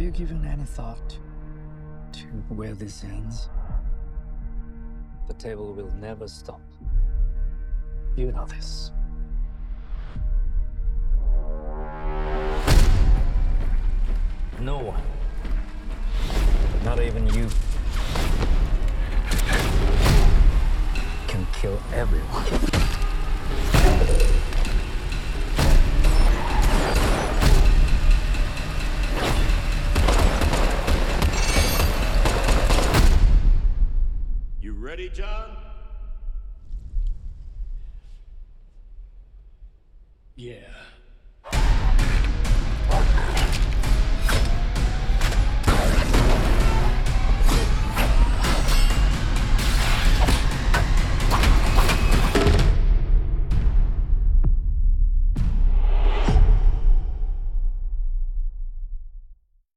you given any thought to where this ends? The table will never stop. You know this. No one, not even you, can kill everyone.